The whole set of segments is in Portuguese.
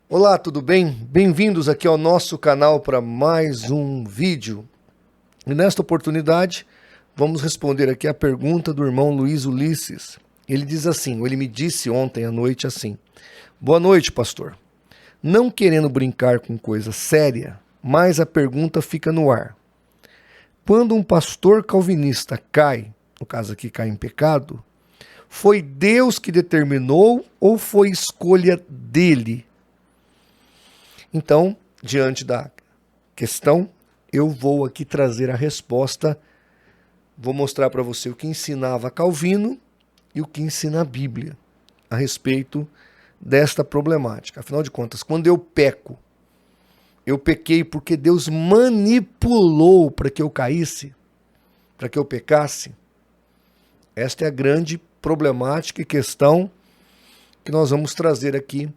Olá, tudo bem? Bem-vindos aqui ao nosso canal para mais um vídeo. E nesta oportunidade, vamos responder aqui a pergunta do irmão Luiz Ulisses. Ele diz assim, ou ele me disse ontem à noite assim: boa noite, pastor. Não querendo brincar com coisa séria, mas a pergunta fica no ar. Quando um pastor calvinista cai, no caso aqui cai em pecado, foi Deus que determinou ou foi escolha dele? Então, diante da questão, eu vou aqui trazer a resposta. Vou mostrar para você o que ensinava Calvino e o que ensina a Bíblia a respeito desta problemática. Afinal de contas, quando eu peco, eu pequei porque Deus manipulou para que eu caísse, para que eu pecasse? Esta é a grande problemática e questão que nós vamos trazer aqui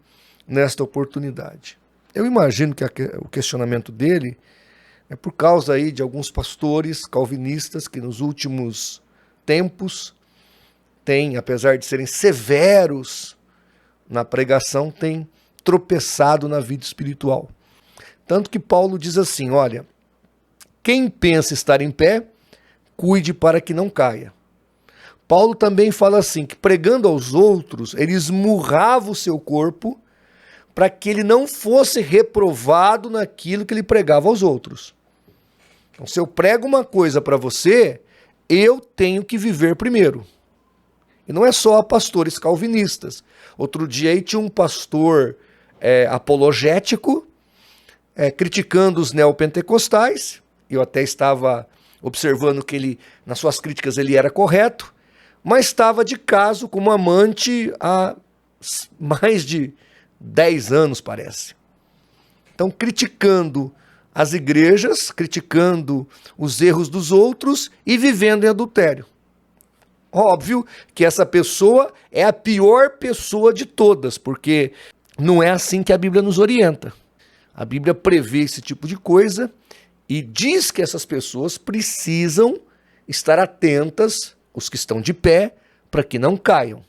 nesta oportunidade. Eu imagino que o questionamento dele é por causa aí de alguns pastores calvinistas que nos últimos tempos têm, apesar de serem severos na pregação, têm tropeçado na vida espiritual. Tanto que Paulo diz assim, olha, quem pensa estar em pé, cuide para que não caia. Paulo também fala assim, que pregando aos outros, ele esmurrava o seu corpo para que ele não fosse reprovado naquilo que ele pregava aos outros. Então, se eu prego uma coisa para você, eu tenho que viver primeiro. E não é só pastores calvinistas. Outro dia aí tinha um pastor apologético criticando os neopentecostais. Eu até estava observando que ele, nas suas críticas, ele era correto, mas estava de caso como amante há mais de 10 anos, parece. Então, criticando as igrejas, criticando os erros dos outros e vivendo em adultério. Óbvio que essa pessoa é a pior pessoa de todas, porque não é assim que a Bíblia nos orienta. A Bíblia prevê esse tipo de coisa e diz que essas pessoas precisam estar atentas, os que estão de pé, para que não caiam.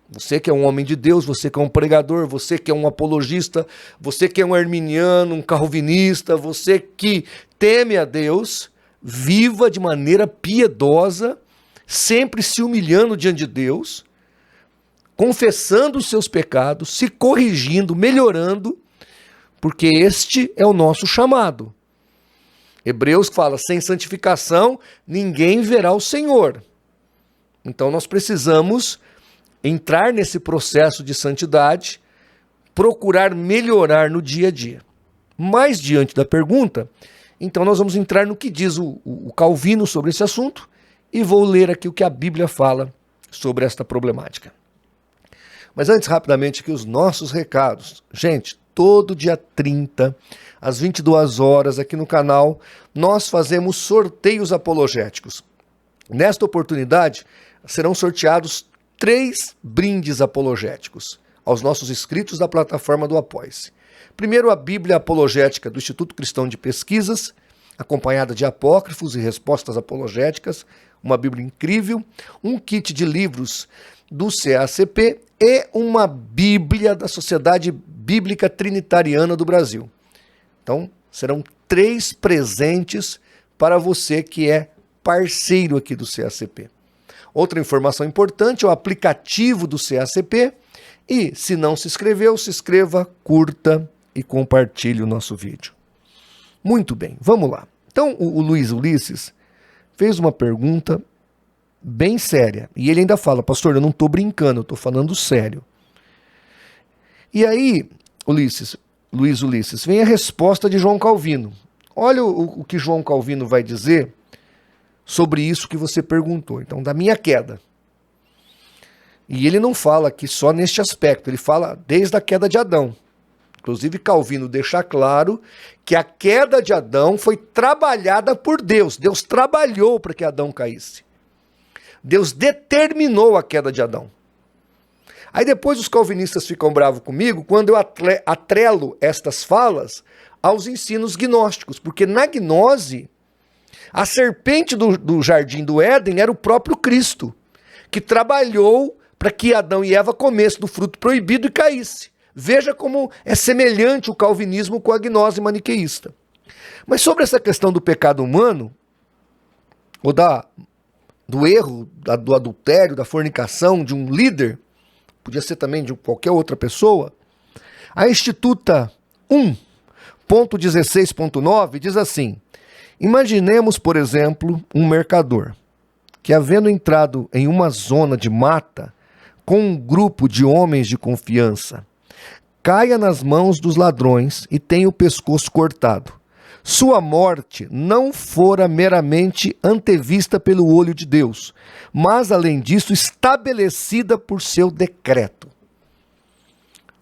Você que é um homem de Deus, você que é um pregador, você que é um apologista, você que é um arminiano, um calvinista, você que teme a Deus, viva de maneira piedosa, sempre se humilhando diante de Deus, confessando os seus pecados, se corrigindo, melhorando, porque este é o nosso chamado. Hebreus fala, sem santificação ninguém verá o Senhor. Então nós precisamos entrar nesse processo de santidade, procurar melhorar no dia a dia. Mas diante da pergunta, então nós vamos entrar no que diz o Calvino sobre esse assunto e vou ler aqui o que a Bíblia fala sobre esta problemática. Mas antes, rapidamente, aqui os nossos recados. Gente, todo dia 30, às 22 horas, aqui no canal, nós fazemos sorteios apologéticos. Nesta oportunidade, serão sorteados 3 brindes apologéticos aos nossos inscritos da plataforma do Apoia-se. Primeiro, a Bíblia Apologética do Instituto Cristão de Pesquisas, acompanhada de apócrifos e respostas apologéticas, uma Bíblia incrível, um kit de livros do CACP e uma Bíblia da Sociedade Bíblica Trinitariana do Brasil. Então, serão 3 presentes para você que é parceiro aqui do CACP. Outra informação importante é o aplicativo do CACP e, se não se inscreveu, se inscreva, curta e compartilhe o nosso vídeo. Muito bem, vamos lá. Então, o Luiz Ulisses fez uma pergunta bem séria e ele ainda fala, pastor, eu não estou brincando, eu estou falando sério. E aí, Luiz Ulisses, vem a resposta de João Calvino. Olha o que João Calvino vai dizer sobre isso que você perguntou, então, da minha queda. E ele não fala aqui só neste aspecto, ele fala desde a queda de Adão. Inclusive, Calvino deixa claro que a queda de Adão foi trabalhada por Deus. Deus trabalhou para que Adão caísse. Deus determinou a queda de Adão. Aí depois os calvinistas ficam bravos comigo quando eu atrelo estas falas aos ensinos gnósticos, porque na gnose A serpente do jardim do Éden era o próprio Cristo, que trabalhou para que Adão e Eva comessem do fruto proibido e caísse. Veja como é semelhante o calvinismo com a gnose maniqueísta. Mas sobre essa questão do pecado humano, ou do erro, do adultério, da fornicação de um líder, podia ser também de qualquer outra pessoa, a Instituta 1.16.9 diz assim: imaginemos, por exemplo, um mercador que, havendo entrado em uma zona de mata com um grupo de homens de confiança, caia nas mãos dos ladrões e tenha o pescoço cortado. Sua morte não fora meramente antevista pelo olho de Deus, mas, além disso, estabelecida por seu decreto.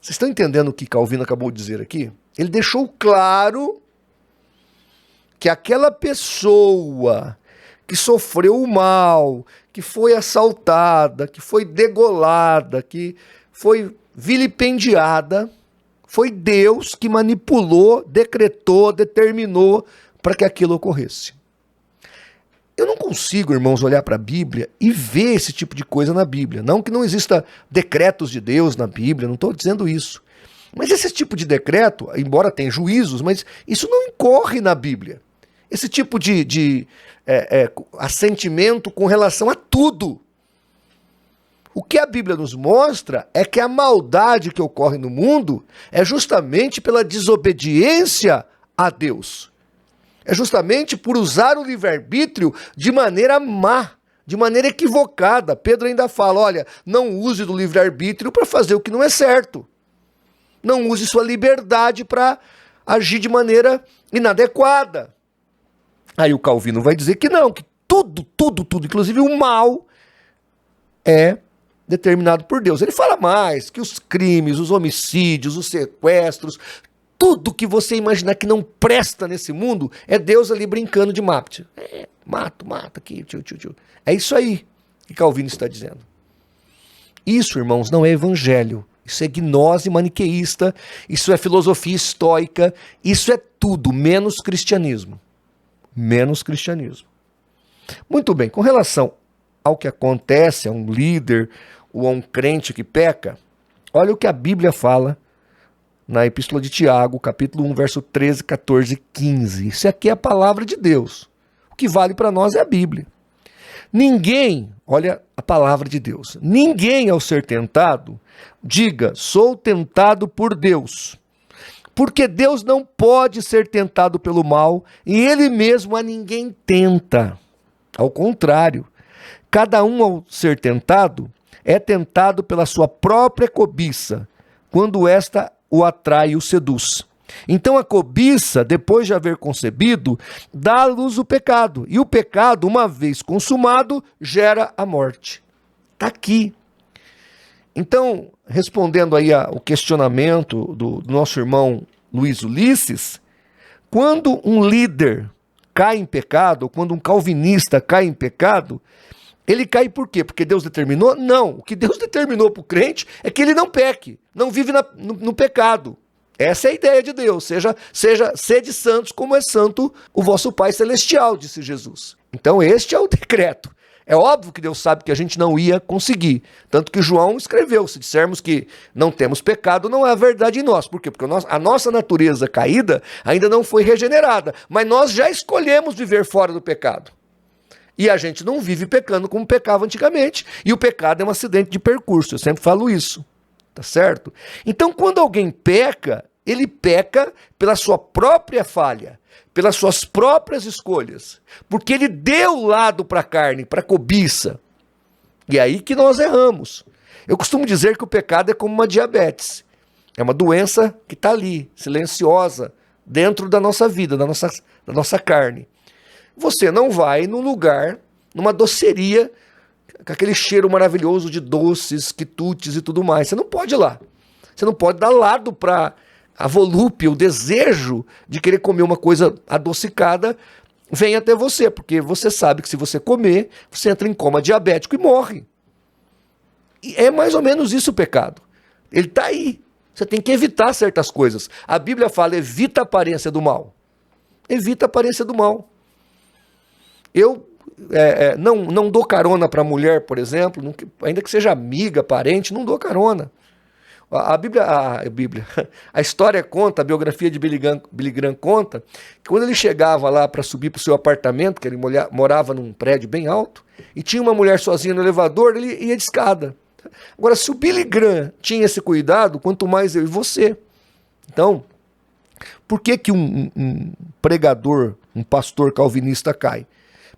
Vocês estão entendendo o que Calvino acabou de dizer aqui? Ele deixou claro que aquela pessoa que sofreu o mal, que foi assaltada, que foi degolada, que foi vilipendiada, foi Deus que manipulou, decretou, determinou para que aquilo ocorresse. Eu não consigo, irmãos, olhar para a Bíblia e ver esse tipo de coisa na Bíblia. Não que não exista decretos de Deus na Bíblia, não estou dizendo isso. Mas esse tipo de decreto, embora tenha juízos, mas isso não incorre na Bíblia. Esse tipo de assentimento com relação a tudo. O que a Bíblia nos mostra é que a maldade que ocorre no mundo é justamente pela desobediência a Deus. É justamente por usar o livre-arbítrio de maneira má, de maneira equivocada. Pedro ainda fala, olha, não use do livre-arbítrio para fazer o que não é certo. Não use sua liberdade para agir de maneira inadequada. Aí o Calvino vai dizer que não, que tudo, inclusive o mal, é determinado por Deus. Ele fala mais que os crimes, os homicídios, os sequestros, tudo que você imaginar que não presta nesse mundo, é Deus ali brincando de mata. Mata aqui, tio. É isso aí que Calvino está dizendo. Isso, irmãos, não é evangelho. Isso é gnose maniqueísta, isso é filosofia estoica, isso é tudo menos cristianismo. Menos cristianismo. Muito bem, com relação ao que acontece a um líder ou a um crente que peca, olha o que a Bíblia fala na Epístola de Tiago, capítulo 1, verso 13, 14 e 15. Isso aqui é a palavra de Deus. O que vale para nós é a Bíblia. Ninguém, olha a palavra de Deus, ninguém ao ser tentado, diga, sou tentado por Deus. Porque Deus não pode ser tentado pelo mal e Ele mesmo a ninguém tenta. Ao contrário, cada um ao ser tentado é tentado pela sua própria cobiça, quando esta o atrai e o seduz. Então a cobiça, depois de haver concebido, dá à luz o pecado. E o pecado, uma vez consumado, gera a morte. Está aqui. Então, respondendo aí ao questionamento do nosso irmão Luiz Ulisses, quando um líder cai em pecado, ou quando um calvinista cai em pecado, ele cai por quê? Porque Deus determinou? Não. O que Deus determinou para o crente é que ele não peque, não vive no pecado. Essa é a ideia de Deus. Sede santos como é santo o vosso Pai Celestial, disse Jesus. Então este é o decreto. É óbvio que Deus sabe que a gente não ia conseguir. Tanto que João escreveu, se dissermos que não temos pecado, não é verdade em nós. Por quê? Porque a nossa natureza caída ainda não foi regenerada. Mas nós já escolhemos viver fora do pecado. E a gente não vive pecando como pecava antigamente. E o pecado é um acidente de percurso. Eu sempre falo isso. Tá certo? Então, quando alguém peca, ele peca pela sua própria falha, pelas suas próprias escolhas, porque ele deu lado para a carne, para a cobiça. E é aí que nós erramos. Eu costumo dizer que o pecado é como uma diabetes. É uma doença que está ali, silenciosa, dentro da nossa vida, da nossa carne. Você não vai num lugar, numa doceria, com aquele cheiro maravilhoso de doces, quitutes e tudo mais. Você não pode ir lá. Você não pode dar lado para a volúpia, o desejo de querer comer uma coisa adocicada, vem até você, porque você sabe que se você comer, você entra em coma diabético e morre. E é mais ou menos isso o pecado. Ele está aí. Você tem que evitar certas coisas. A Bíblia fala, evita a aparência do mal. Evita a aparência do mal. Eu não dou carona para mulher, por exemplo, ainda que seja amiga, parente, não dou carona. A a história conta, a biografia de Billy Graham conta, que quando ele chegava lá para subir para o seu apartamento, que ele morava num prédio bem alto, e tinha uma mulher sozinha no elevador, ele ia de escada. Agora, se o Billy Graham tinha esse cuidado, quanto mais eu e você. Então, por que um pregador, um pastor calvinista cai?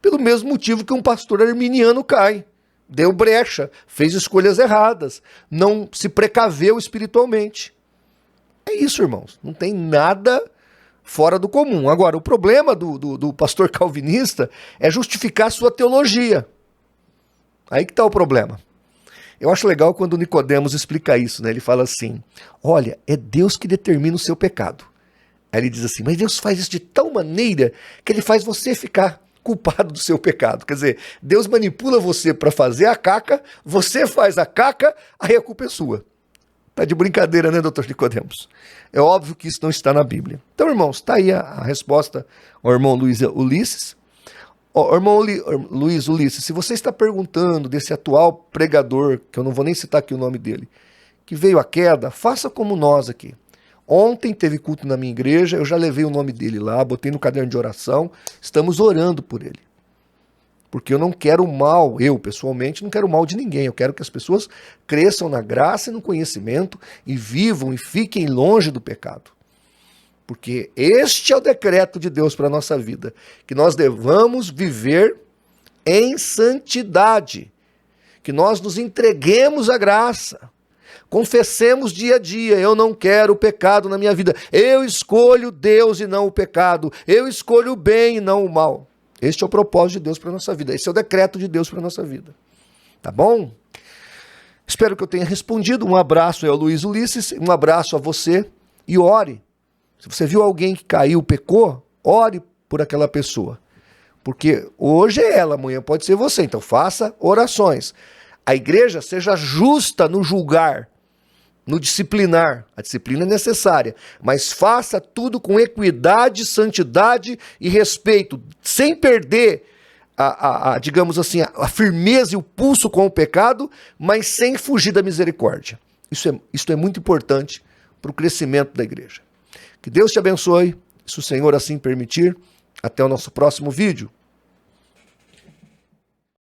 Pelo mesmo motivo que um pastor arminiano cai. Deu brecha, fez escolhas erradas, não se precaveu espiritualmente. É isso, irmãos. Não tem nada fora do comum. Agora, o problema do pastor calvinista é justificar sua teologia. Aí que está o problema. Eu acho legal quando o Nicodemos explica isso, né? Ele fala assim, olha, é Deus que determina o seu pecado. Aí ele diz assim, mas Deus faz isso de tal maneira que ele faz você ficar culpado do seu pecado. Quer dizer, Deus manipula você para fazer a caca, você faz a caca, aí a culpa é sua. Tá de brincadeira, né, doutor Nicodemos? É óbvio que isso não está na Bíblia. Então, irmãos, está aí a resposta ao irmão Luiz Ulisses. Irmão Luiz Ulisses, se você está perguntando desse atual pregador, que eu não vou nem citar aqui o nome dele, que veio à queda, faça como nós aqui. Ontem teve culto na minha igreja, eu já levei o nome dele lá, botei no caderno de oração, estamos orando por ele. Porque eu não quero mal, eu pessoalmente não quero mal de ninguém, eu quero que as pessoas cresçam na graça e no conhecimento e vivam e fiquem longe do pecado. Porque este é o decreto de Deus para a nossa vida, que nós devamos viver em santidade, que nós nos entreguemos à graça. Confessemos dia a dia, eu não quero o pecado na minha vida. Eu escolho Deus e não o pecado. Eu escolho o bem e não o mal. Este é o propósito de Deus para a nossa vida. Esse é o decreto de Deus para a nossa vida. Tá bom? Espero que eu tenha respondido. Um abraço ao Luiz Ulisses, um abraço a você e ore. Se você viu alguém que caiu, pecou, ore por aquela pessoa. Porque hoje é ela, amanhã pode ser você. Então faça orações. A igreja seja justa no julgar, no disciplinar. A disciplina é necessária, mas faça tudo com equidade, santidade e respeito, sem perder digamos assim, a firmeza e o pulso com o pecado, mas sem fugir da misericórdia. Isso é muito importante para o crescimento da igreja. Que Deus te abençoe, se o Senhor assim permitir. Até o nosso próximo vídeo.